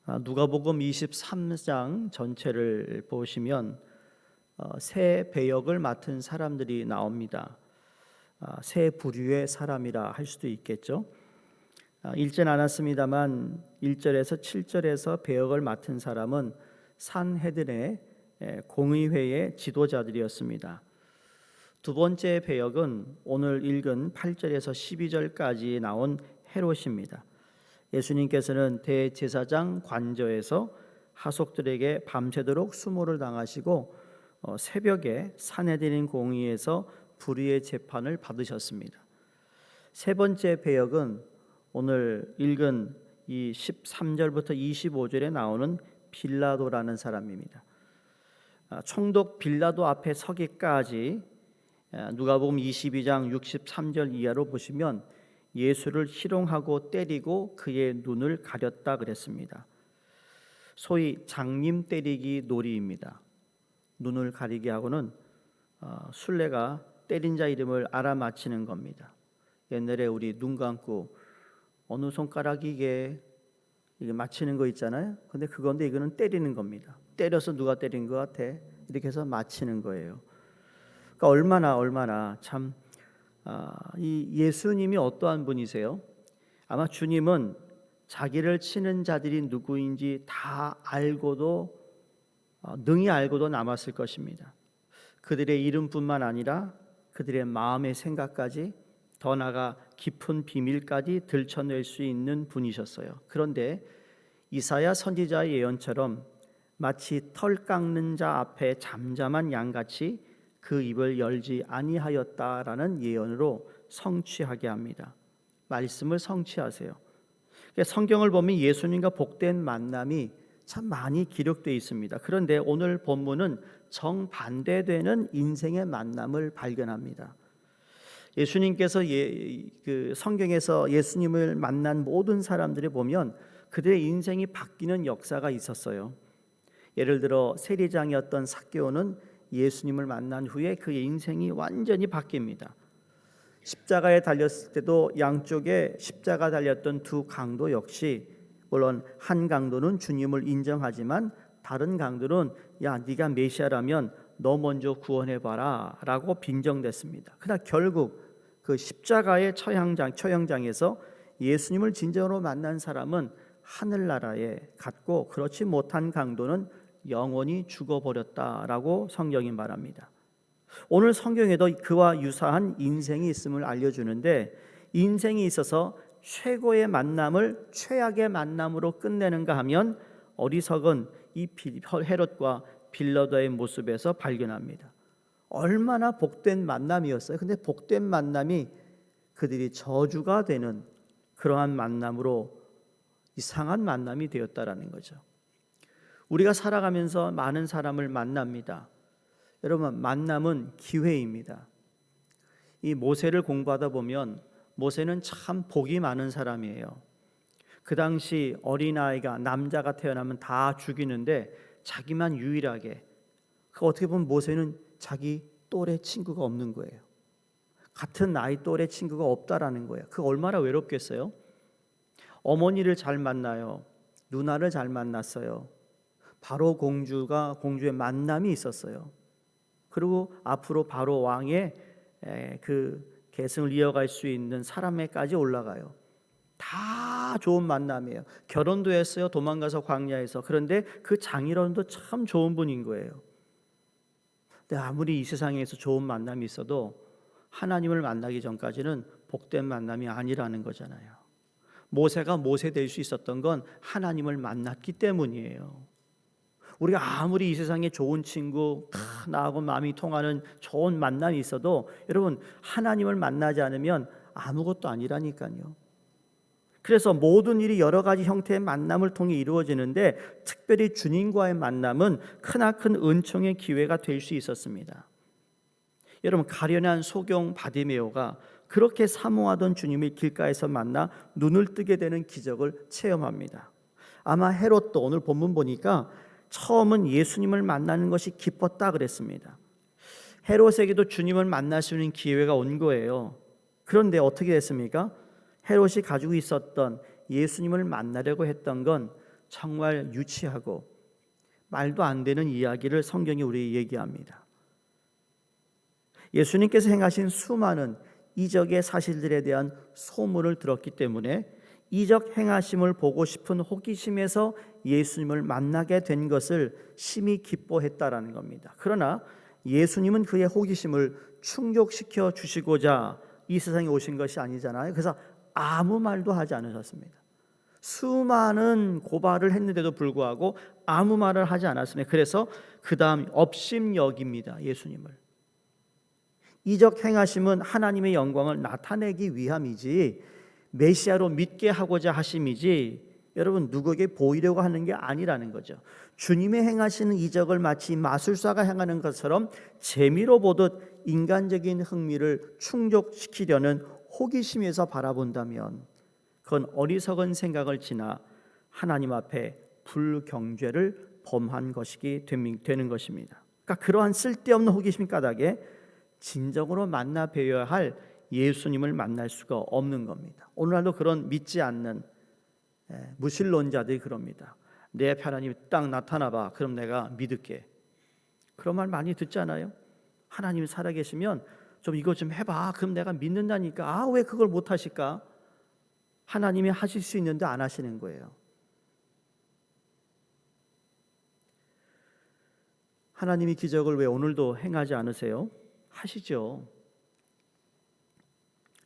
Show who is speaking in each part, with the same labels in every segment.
Speaker 1: 누가복음 23장 전체를 보시면 세 배역을 맡은 사람들이 나옵니다. 세 부류의 사람이라 할 수도 있겠죠. 읽진 않았습니다만 1절에서 7절에서 배역을 맡은 사람은 산헤드린의 공의회의 지도자들이었습니다. 두 번째 배역은 오늘 읽은 8절에서 12절까지 나온 헤롯입니다. 예수님께서는 대제사장 관저에서 하속들에게 밤새도록 수모를 당하시고 새벽에 산헤드린 공의에서 불의의 재판을 받으셨습니다. 세 번째 배역은 오늘 읽은 이 13절부터 25절에 나오는 빌라도라는 사람입니다. 총독 빌라도 앞에 서기까지 누가복음 22장 63절 이하로 보시면 예수를 희롱하고 때리고 그의 눈을 가렸다 그랬습니다. 소위 장님 때리기 놀이입니다. 눈을 가리게 하고는 술래가 때린 자 이름을 알아맞히는 겁니다. 옛날에 우리 눈 감고 어느 손가락이 이게 맞히는 거 있잖아요. 근데 그건데 이거는 때리는 겁니다. 때려서 누가 때린 것 같아 이렇게 해서 맞히는 거예요. 그러니까 얼마나 참 이 예수님이 어떠한 분이세요? 아마 주님은 자기를 치는 자들이 누구인지 다 알고도 능히 알고도 남았을 것입니다. 그들의 이름뿐만 아니라 그들의 마음의 생각까지 더 나아가 깊은 비밀까지 들춰낼 수 있는 분이셨어요. 그런데 이사야 선지자의 예언처럼 마치 털 깎는 자 앞에 잠잠한 양같이 그 입을 열지 아니하였다라는 예언으로 성취하게 합니다. 말씀을 성취하세요. 성경을 보면 예수님과 복된 만남이 참 많이 기록되어 있습니다. 그런데 오늘 본문은 정반대되는 인생의 만남을 발견합니다. 예수님께서 성경에서 예수님을 만난 모든 사람들을 보면 그들의 인생이 바뀌는 역사가 있었어요. 예를 들어 세리장이었던 삭개오는 예수님을 만난 후에 그의 인생이 완전히 바뀝니다. 십자가에 달렸을 때도 양쪽에 십자가 달렸던 두 강도 역시 물론 한 강도는 주님을 인정하지만 다른 강도는 야 네가 메시아라면 너 먼저 구원해봐라 라고 빈정댔습니다. 그러나 결국 그 십자가의 처형장에서 예수님을 진정으로 만난 사람은 하늘나라에 갔고 그렇지 못한 강도는 영원히 죽어버렸다라고 성경이 말합니다. 오늘 성경에도 그와 유사한 인생이 있음을 알려주는데 인생이 있어서 최고의 만남을 최악의 만남으로 끝내는가 하면 어리석은 이 헤롯과 빌라도의 모습에서 발견합니다. 얼마나 복된 만남이었어요. 근데 복된 만남이 그들이 저주가 되는 그러한 만남으로 이상한 만남이 되었다라는 거죠. 우리가 살아가면서 많은 사람을 만납니다. 여러분, 만남은 기회입니다. 이 모세를 공부하다 보면 모세는 참 복이 많은 사람이에요. 그 당시 어린아이가 남자가 태어나면 다 죽이는데 자기만 유일하게 어떻게 보면 모세는 자기 또래 친구가 없는 거예요. 같은 나이 또래 친구가 없다라는 거예요. 그 얼마나 외롭겠어요? 어머니를 잘 만나요. 누나를 잘 만났어요. 바로 공주의 만남이 있었어요. 그리고 앞으로 바로 왕의 그 계승을 이어갈 수 있는 사람에까지 올라가요. 다 좋은 만남이에요. 결혼도 했어요. 도망가서 광야에서. 그런데 그 장인어른도 참 좋은 분인 거예요. 근데 아무리 이 세상에서 좋은 만남이 있어도 하나님을 만나기 전까지는 복된 만남이 아니라는 거잖아요. 모세가 모세 될 수 있었던 건 하나님을 만났기 때문이에요. 우리가 아무리 이 세상에 좋은 친구, 나하고 마음이 통하는 좋은 만남이 있어도 여러분 하나님을 만나지 않으면 아무것도 아니라니까요. 그래서 모든 일이 여러 가지 형태의 만남을 통해 이루어지는데 특별히 주님과의 만남은 크나큰 은총의 기회가 될 수 있었습니다. 여러분 가련한 소경 바디메오가 그렇게 사모하던 주님을 길가에서 만나 눈을 뜨게 되는 기적을 체험합니다. 아마 헤롯도 오늘 본문 보니까 처음은 예수님을 만나는 것이 기뻤다 그랬습니다. 헤롯에게도 주님을 만날 수 있는 기회가 온 거예요. 그런데 어떻게 됐습니까? 헤롯이 가지고 있었던 예수님을 만나려고 했던 건 정말 유치하고 말도 안 되는 이야기를 성경이 우리에게 얘기합니다. 예수님께서 행하신 수많은 이적의 사실들에 대한 소문을 들었기 때문에 이적 행하심을 보고 싶은 호기심에서 예수님을 만나게 된 것을 심히 기뻐했다라는 겁니다. 그러나 예수님은 그의 호기심을 충족시켜 주시고자 이 세상에 오신 것이 아니잖아요. 그래서 아무 말도 하지 않으셨습니다. 수많은 고발을 했는데도 불구하고 아무 말을 하지 않았습니다. 그래서 그 다음 업심여깁니다. 예수님을. 이적 행하심은 하나님의 영광을 나타내기 위함이지 메시아로 믿게 하고자 하심이지 여러분 누구에게 보이려고 하는 게 아니라는 거죠. 주님의 행하시는 이적을 마치 마술사가 행하는 것처럼 재미로 보듯 인간적인 흥미를 충족시키려는 호기심에서 바라본다면 그건 어리석은 생각을 지나 하나님 앞에 불경죄를 범한 것이기 되는 것입니다. 그러니까 그러한 쓸데없는 호기심 까닭에 진정으로 만나 뵈어야 할 예수님을 만날 수가 없는 겁니다. 오늘날도 그런 믿지 않는 무신론자들이 그럽니다. 내 앞에 하나님이 딱 나타나봐. 그럼 내가 믿을게. 그런 말 많이 듣잖아요. 하나님이 살아계시면 좀 이거 좀 해봐. 그럼 내가 믿는다니까. 왜 그걸 못 하실까? 하나님이 하실 수 있는데 안 하시는 거예요. 하나님이 기적을 왜 오늘도 행하지 않으세요? 하시죠.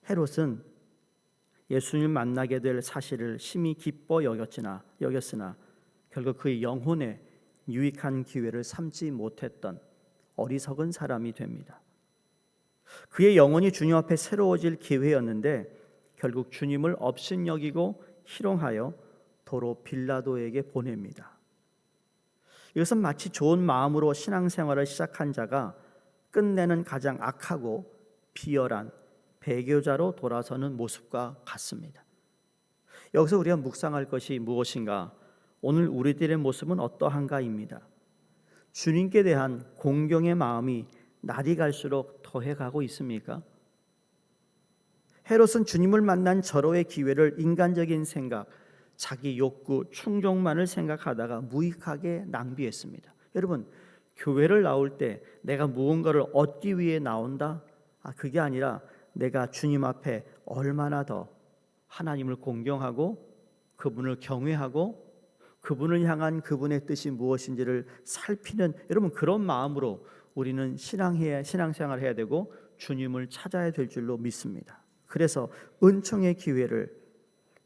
Speaker 1: 헤롯은 예수님 만나게 될 사실을 심히 기뻐 여겼으나 결국 그의 영혼에 유익한 기회를 삼지 못했던 어리석은 사람이 됩니다. 그의 영혼이 주님 앞에 새로워질 기회였는데 결국 주님을 업신여기고 희롱하여 도로 빌라도에게 보냅니다. 이것은 마치 좋은 마음으로 신앙생활을 시작한 자가 끝내는 가장 악하고 비열한 배교자로 돌아서는 모습과 같습니다. 여기서 우리가 묵상할 것이 무엇인가? 오늘 우리들의 모습은 어떠한가입니다. 주님께 대한 공경의 마음이 날이 갈수록 더해가고 있습니까? 헤롯은 주님을 만난 절호의 기회를 인간적인 생각, 자기 욕구, 충족만을 생각하다가 무익하게 낭비했습니다. 여러분, 교회를 나올 때 내가 무언가를 얻기 위해 나온다? 그게 아니라 내가 주님 앞에 얼마나 더 하나님을 공경하고 그분을 경외하고 그분을 향한 그분의 뜻이 무엇인지를 살피는 여러분 그런 마음으로 우리는 신앙생활을 해야 되고 주님을 찾아야 될 줄로 믿습니다. 그래서 은총의 기회를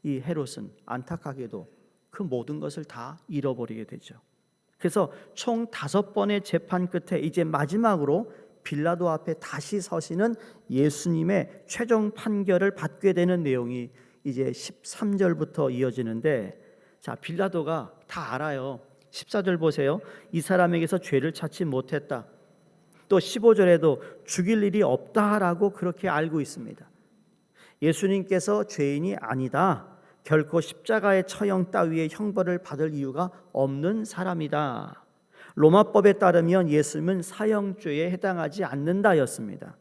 Speaker 1: 이 헤롯은 안타깝게도 그 모든 것을 다 잃어버리게 되죠. 그래서 총 5번의 재판 끝에 이제 마지막으로 빌라도 앞에 다시 서시는 예수님의 최종 판결을 받게 되는 내용이 이제 13절부터 이어지는데 자, 빌라도가 다 알아요. 14절 보세요. 이 사람에게서 죄를 찾지 못했다. 또 15절에도 죽일 일이 없다라고 그렇게 알고 있습니다. 예수님께서 죄인이 아니다. 결코 십자가의 처형 따위의 형벌을 받을 이유가 없는 사람이다. 로마법에 따르면 예수님은 사형죄에 해당하지 않는다였습니다.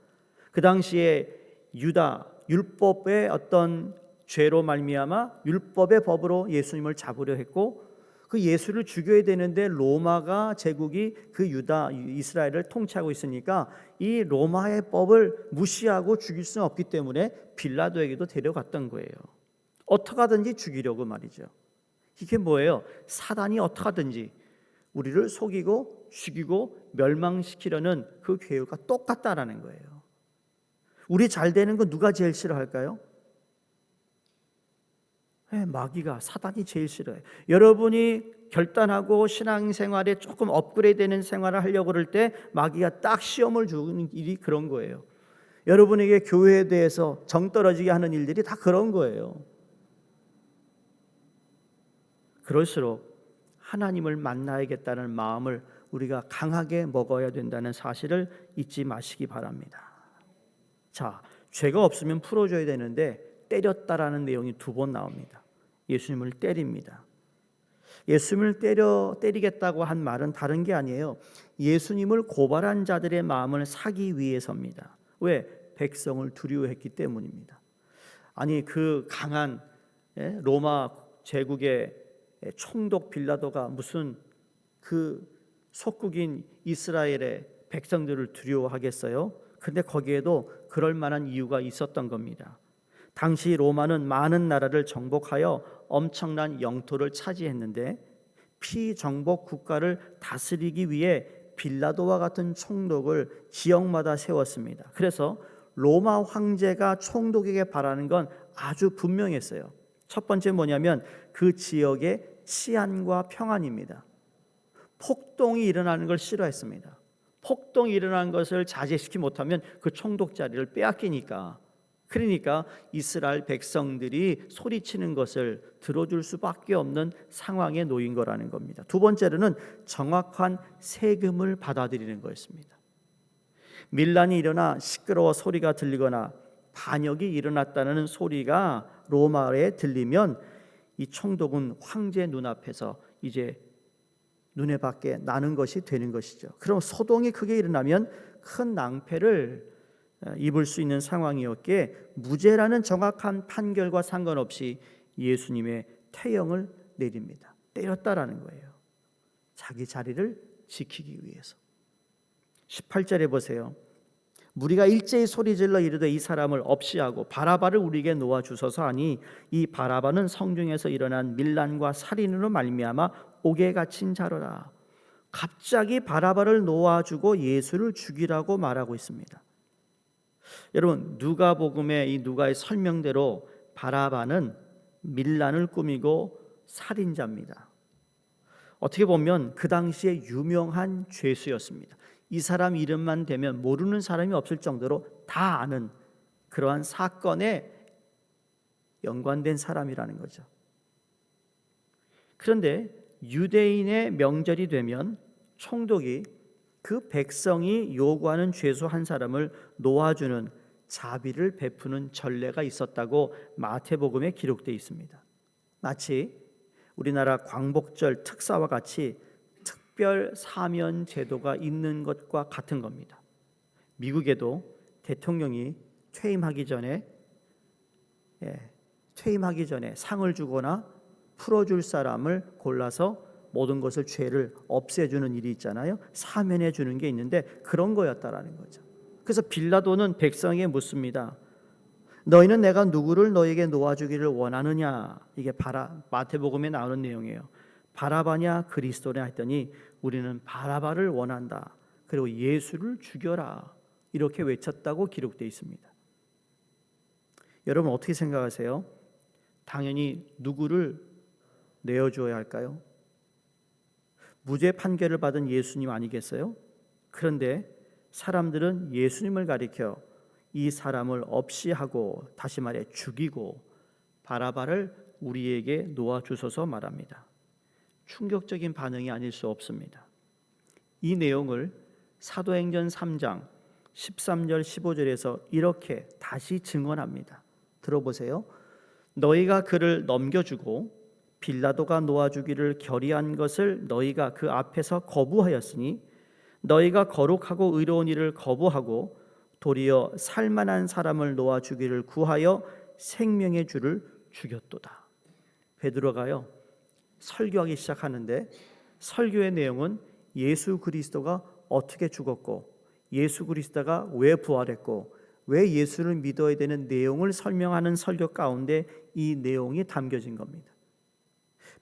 Speaker 1: 그 당시에 유다 율법의 어떤 죄로 말미암아 율법의 법으로 예수님을 잡으려 했고 그 예수를 죽여야 되는데 로마가 제국이 그 유다 이스라엘을 통치하고 있으니까 이 로마의 법을 무시하고 죽일 수는 없기 때문에 빌라도에게도 데려갔던 거예요. 어떻게 하든지 죽이려고 말이죠. 이게 뭐예요? 사단이 어떻게 하든지 우리를 속이고 죽이고 멸망시키려는 그 계획과 똑같다라는 거예요. 우리 잘 되는 거 누가 제일 싫어할까요? 마귀가 사단이 제일 싫어요. 여러분이 결단하고 신앙생활에 조금 업그레이드되는 생활을 하려고 그럴 때 마귀가 딱 시험을 주는 일이 그런 거예요. 여러분에게 교회에 대해서 정 떨어지게 하는 일들이 다 그런 거예요. 그럴수록 하나님을 만나야겠다는 마음을 우리가 강하게 먹어야 된다는 사실을 잊지 마시기 바랍니다. 자, 죄가 없으면 풀어줘야 되는데 때렸다라는 내용이 2번 나옵니다. 예수님을 때립니다. 예수님을 때리겠다고 한 말은 다른 게 아니에요. 예수님을 고발한 자들의 마음을 사기 위해서입니다. 왜? 백성을 두려워했기 때문입니다. 아니 그 강한 로마 제국의 총독 빌라도가 무슨 그 속국인 이스라엘의 백성들을 두려워하겠어요? 근데 거기에도 그럴 만한 이유가 있었던 겁니다. 당시 로마는 많은 나라를 정복하여 엄청난 영토를 차지했는데 피정복 국가를 다스리기 위해 빌라도와 같은 총독을 지역마다 세웠습니다. 그래서 로마 황제가 총독에게 바라는 건 아주 분명했어요. 첫 번째 뭐냐면 그 지역의 치안과 평안입니다. 폭동이 일어나는 걸 싫어했습니다. 폭동이 일어나는 것을 자제시키지 못하면 그 총독 자리를 빼앗기니까, 그러니까 이스라엘 백성들이 소리치는 것을 들어줄 수밖에 없는 상황에 놓인 거라는 겁니다. 두 번째로는 정확한 세금을 받아들이는 거였습니다. 밀란이 일어나 시끄러워 소리가 들리거나 반역이 일어났다는 소리가 로마에 들리면 이 총독은 황제 눈앞에서 이제 눈에 밖에 나는 것이 되는 것이죠. 그럼 소동이 크게 일어나면 큰 낭패를 입을 수 있는 상황이었기에 무죄라는 정확한 판결과 상관없이 예수님의 태형을 내립니다. 때렸다라는 거예요. 자기 자리를 지키기 위해서. 18절에 보세요. 무리가 일제히 소리질러 이르되 이 사람을 없이하고 바라바를 우리에게 놓아주소서 하니 이 바라바는 성중에서 일어난 밀란과 살인으로 말미암아 옥에 갇힌 자로라. 갑자기 바라바를 놓아주고 예수를 죽이라고 말하고 있습니다. 여러분, 누가복음의 이 누가의 설명대로 바라바는 밀란을 꾸미고 살인자입니다. 어떻게 보면 그 당시에 유명한 죄수였습니다. 이 사람 이름만 대면 모르는 사람이 없을 정도로 다 아는 그러한 사건에 연관된 사람이라는 거죠. 그런데 유대인의 명절이 되면 총독이 그 백성이 요구하는 죄수 한 사람을 놓아주는 자비를 베푸는 전례가 있었다고 마태복음에 기록되어 있습니다. 마치 우리나라 광복절 특사와 같이 특별 사면 제도가 있는 것과 같은 겁니다. 미국에도 대통령이 퇴임하기 전에 상을 주거나 풀어줄 사람을 골라서 모든 것을 죄를 없애주는 일이 있잖아요. 사면해 주는 게 있는데 그런 거였다라는 거죠. 그래서 빌라도는 백성에게 묻습니다. 너희는 내가 누구를 너에게 놓아주기를 원하느냐? 이게 마태복음에 나오는 내용이에요. 바라바냐 그리스도냐 했더니 우리는 바라바를 원한다. 그리고 예수를 죽여라. 이렇게 외쳤다고 기록되어 있습니다. 여러분 어떻게 생각하세요? 당연히 누구를 내어주어야 할까요? 무죄 판결을 받은 예수님 아니겠어요? 그런데 사람들은 예수님을 가리켜 이 사람을 없이 하고, 다시 말해 죽이고 바라바를 우리에게 놓아주소서 말합니다. 충격적인 반응이 아닐 수 없습니다. 이 내용을 사도행전 3장 13절 15절에서 이렇게 다시 증언합니다. 들어보세요. 너희가 그를 넘겨주고 빌라도가 놓아주기를 결의한 것을 너희가 그 앞에서 거부하였으니 너희가 거룩하고 의로운 일을 거부하고 도리어 살만한 사람을 놓아주기를 구하여 생명의 주를 죽였도다. 베드로가요 설교하기 시작하는데 설교의 내용은 예수 그리스도가 어떻게 죽었고 예수 그리스도가 왜 부활했고 왜 예수를 믿어야 되는 내용을 설명하는 설교 가운데 이 내용이 담겨진 겁니다.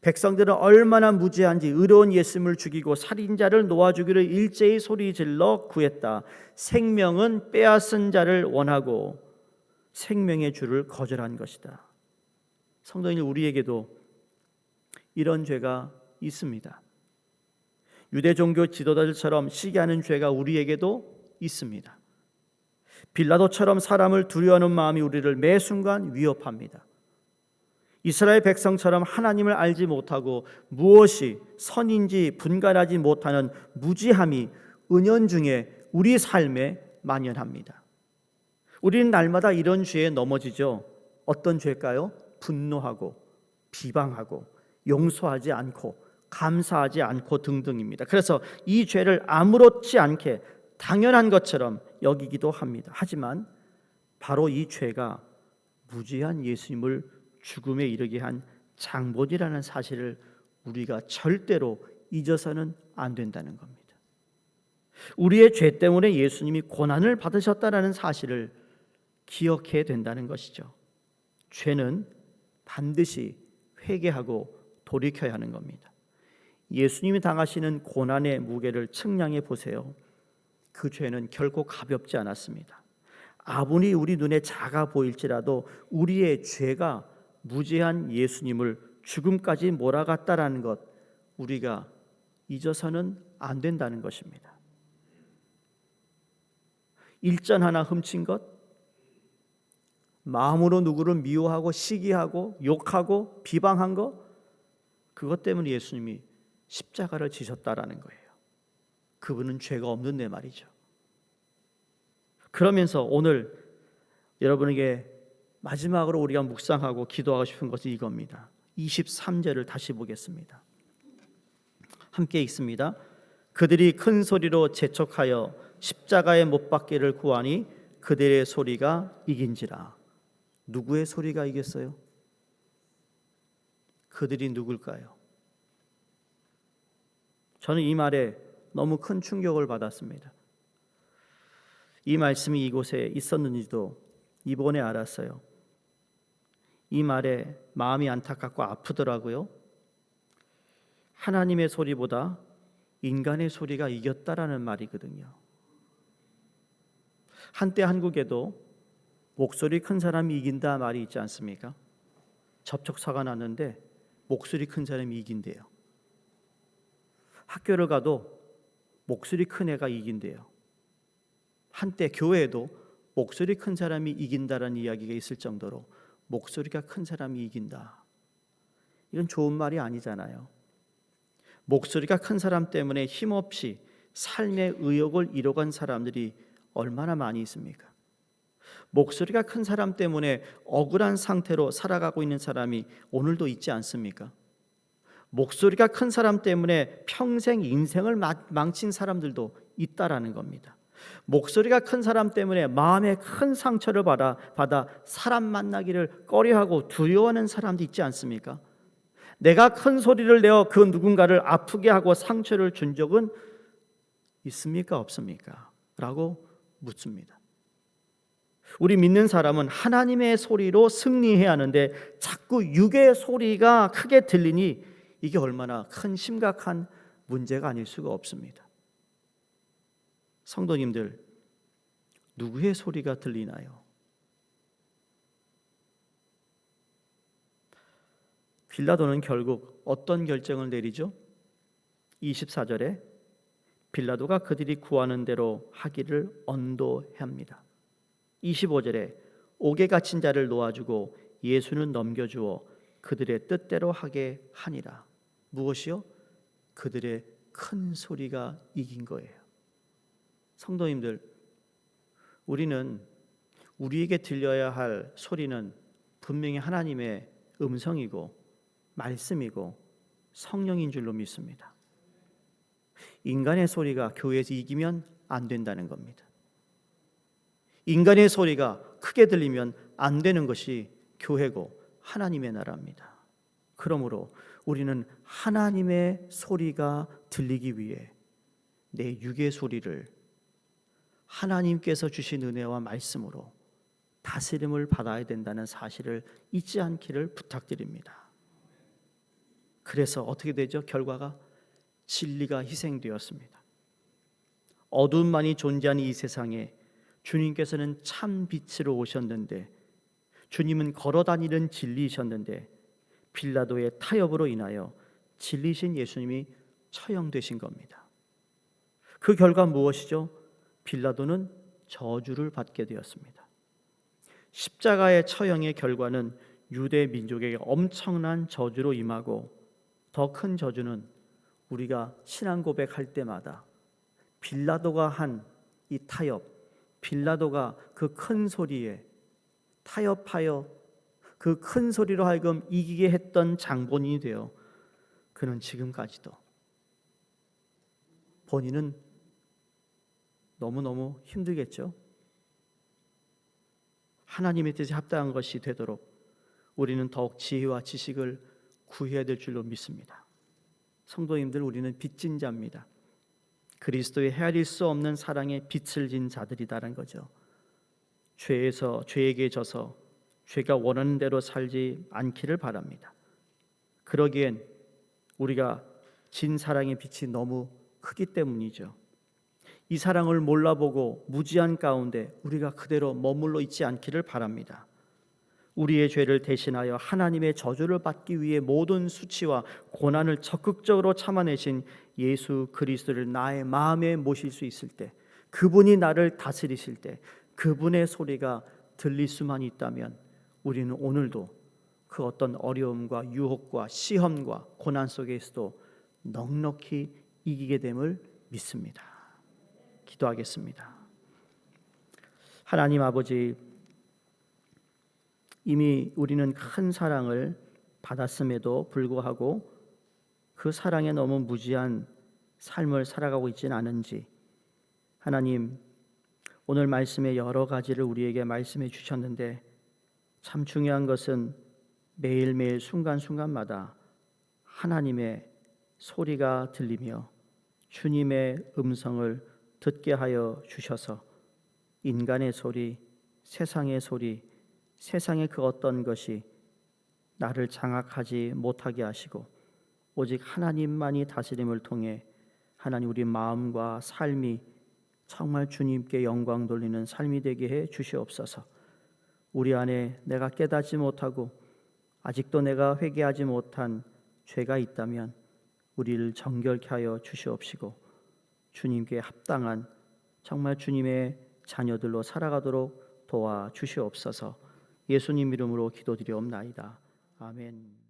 Speaker 1: 백성들은 얼마나 무지한지 의로운 예수님을 죽이고 살인자를 놓아주기를 일제히 소리질러 구했다. 생명은 빼앗은 자를 원하고 생명의 주를 거절한 것이다. 성도님, 우리에게도 이런 죄가 있습니다. 유대 종교 지도자들처럼 시기하는 죄가 우리에게도 있습니다. 빌라도처럼 사람을 두려워하는 마음이 우리를 매 순간 위협합니다. 이스라엘 백성처럼 하나님을 알지 못하고 무엇이 선인지 분간하지 못하는 무지함이 은연중에 우리 삶에 만연합니다. 우리는 날마다 이런 죄에 넘어지죠. 어떤 죄일까요? 분노하고 비방하고 용서하지 않고 감사하지 않고 등등입니다. 그래서 이 죄를 아무렇지 않게 당연한 것처럼 여기기도 합니다. 하지만 바로 이 죄가 무지한 예수님을 죽음에 이르게 한 장본이라는 사실을 우리가 절대로 잊어서는 안 된다는 겁니다. 우리의 죄 때문에 예수님이 고난을 받으셨다는 사실을 기억해야 된다는 것이죠. 죄는 반드시 회개하고 돌이켜야 하는 겁니다. 예수님이 당하시는 고난의 무게를 측량해 보세요. 그 죄는 결코 가볍지 않았습니다. 아무리 우리 눈에 작아 보일지라도 우리의 죄가 무죄한 예수님을 죽음까지 몰아갔다라는 것, 우리가 잊어서는 안 된다는 것입니다. 일전 하나 훔친 것, 마음으로 누구를 미워하고 시기하고 욕하고 비방한 것, 그것 때문에 예수님이 십자가를 지셨다라는 거예요. 그분은 죄가 없는 내 말이죠. 그러면서 오늘 여러분에게 마지막으로 우리가 묵상하고 기도하고 싶은 것은 이겁니다. 23절을 다시 보겠습니다. 함께 읽습니다. 그들이 큰 소리로 재촉하여 십자가에 못 박기를 구하니 그들의 소리가 이긴지라. 누구의 소리가 이겼어요? 그들이 누굴까요? 저는 이 말에 너무 큰 충격을 받았습니다. 이 말씀이 이곳에 있었는지도 이번에 알았어요. 이 말에 마음이 안타깝고 아프더라고요. 하나님의 소리보다 인간의 소리가 이겼다라는 말이거든요. 한때 한국에도 목소리 큰 사람이 이긴다 말이 있지 않습니까? 접촉사가 났는데 목소리 큰 사람이 이긴대요. 학교를 가도 목소리 큰 애가 이긴대요. 한때 교회에도 목소리 큰 사람이 이긴다라는 이야기가 있을 정도로 목소리가 큰 사람이 이긴다. 이건 좋은 말이 아니잖아요. 목소리가 큰 사람 때문에 힘없이 삶의 의욕을 잃어간 사람들이 얼마나 많이 있습니까? 목소리가 큰 사람 때문에 억울한 상태로 살아가고 있는 사람이 오늘도 있지 않습니까? 목소리가 큰 사람 때문에 평생 인생을 망친 사람들도 있다라는 겁니다. 목소리가 큰 사람 때문에 마음에 큰 상처를 받아 사람 만나기를 꺼려하고 두려워하는 사람도 있지 않습니까? 내가 큰 소리를 내어 그 누군가를 아프게 하고 상처를 준 적은 있습니까? 없습니까? 라고 묻습니다. 우리 믿는 사람은 하나님의 소리로 승리해야 하는데 자꾸 육의 소리가 크게 들리니 이게 얼마나 큰 심각한 문제가 아닐 수가 없습니다. 성도님들, 누구의 소리가 들리나요? 빌라도는 결국 어떤 결정을 내리죠? 24절에 빌라도가 그들이 구하는 대로 하기를 언도합니다. 25절에 옥에 갇힌 자를 놓아주고 예수는 넘겨주어 그들의 뜻대로 하게 하니라. 무엇이요? 그들의 큰 소리가 이긴 거예요. 성도님들, 우리는 우리에게 들려야 할 소리는 분명히 하나님의 음성이고 말씀이고 성령인 줄로 믿습니다. 인간의 소리가 교회에서 이기면 안 된다는 겁니다. 인간의 소리가 크게 들리면 안 되는 것이 교회고 하나님의 나라입니다. 그러므로 우리는 하나님의 소리가 들리기 위해 내 육의 소리를 하나님께서 주신 은혜와 말씀으로 다스림을 받아야 된다는 사실을 잊지 않기를 부탁드립니다. 그래서 어떻게 되죠? 결과가 진리가 희생되었습니다. 어둠만이 존재하는 이 세상에 주님께서는 참 빛으로 오셨는데, 주님은 걸어다니는 진리이셨는데 빌라도의 타협으로 인하여 진리신 예수님이 처형되신 겁니다. 그 결과 무엇이죠? 빌라도는 저주를 받게 되었습니다. 십자가의 처형의 결과는 유대 민족에게 엄청난 저주로 임하고, 더 큰 저주는 우리가 신앙 고백할 때마다 빌라도가 한 이 타협, 빌라도가 그 큰 소리에 타협하여 그 큰 소리로 하여금 이기게 했던 장본인이 되어 그는 지금까지도 본인은 너무너무 힘들겠죠. 하나님의 뜻에 합당한 것이 되도록 우리는 더욱 지혜와 지식을 구해야 될 줄로 믿습니다. 성도님들, 우리는 빚진 자입니다. 그리스도의 헤아릴 수 없는 사랑에 빚을 진 자들이다라는 거죠. 죄에게 져서 죄가 원하는 대로 살지 않기를 바랍니다. 그러기엔 우리가 진 사랑의 빚이 너무 크기 때문이죠. 이 사랑을 몰라보고 무지한 가운데 우리가 그대로 머물러 있지 않기를 바랍니다. 우리의 죄를 대신하여 하나님의 저주를 받기 위해 모든 수치와 고난을 적극적으로 참아내신 예수 그리스도를 나의 마음에 모실 수 있을 때, 그분이 나를 다스리실 때 그분의 소리가 들릴 수만 있다면 우리는 오늘도 그 어떤 어려움과 유혹과 시험과 고난 속에서도 넉넉히 이기게 됨을 믿습니다. 기도하겠습니다. 하나님 아버지, 이미 우리는 큰 사랑을 받았음에도 불구하고 그 사랑에 너무 무지한 삶을 살아가고 있지는 않은지, 하나님, 오늘 말씀의 여러 가지를 우리에게 말씀해 주셨는데 참 중요한 것은 매일매일 순간순간마다 하나님의 소리가 들리며 주님의 음성을 듣게 하여 주셔서 인간의 소리, 세상의 소리, 세상의 그 어떤 것이 나를 장악하지 못하게 하시고 오직 하나님만이 다스림을 통해 하나님, 우리 마음과 삶이 정말 주님께 영광 돌리는 삶이 되게 해 주시옵소서. 우리 안에 내가 깨닫지 못하고 아직도 내가 회개하지 못한 죄가 있다면 우리를 정결케 하여 주시옵시고 주님께 합당한 정말 주님의 자녀들로 살아가도록 도와주시옵소서. 예수님 이름으로 기도드리옵나이다. 아멘.